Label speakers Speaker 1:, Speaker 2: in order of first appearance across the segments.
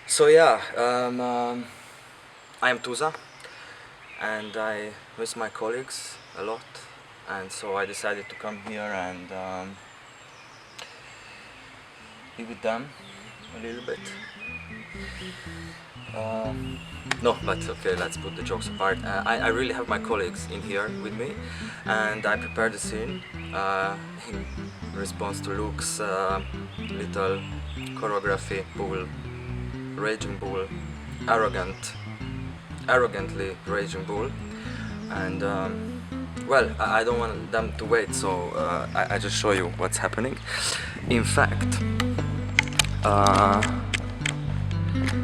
Speaker 1: So yeah, I am Tuza, and I miss my colleagues a lot, and so I decided to come here and be with them a little bit. No, but okay, let's put the jokes apart. I really have my colleagues in here with me, and I prepared the scene in response to Luke's little choreography, bull, raging bull, arrogantly raging bull, and well, I don't want them to wait, so I just show you what's happening. In fact,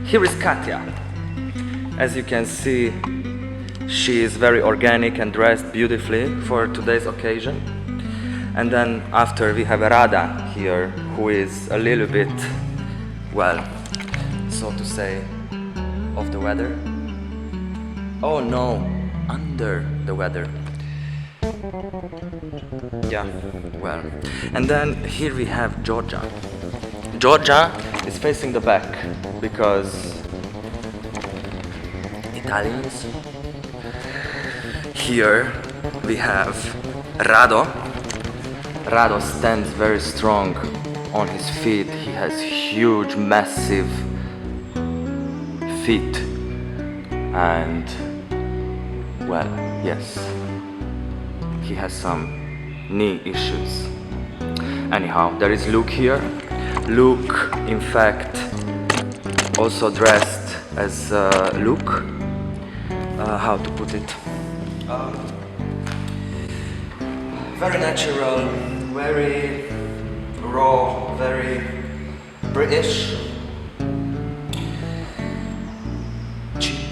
Speaker 1: here is Katya. As you can see, she is very organic and dressed beautifully for today's occasion. And then after we have Rada here, who is a little bit, well, so to say, of the weather. Oh no, under the weather. Yeah, well. And then here we have Georgia. Georgia is facing the back because Italians. Here we have Rado. Rado stands very strong on his feet. He has huge, massive feet. And, well, yes, he has some knee issues. Anyhow, there is Luke here. Luke, in fact, also dressed as Luke. How to put it? Very natural, very raw, very British. Cheap.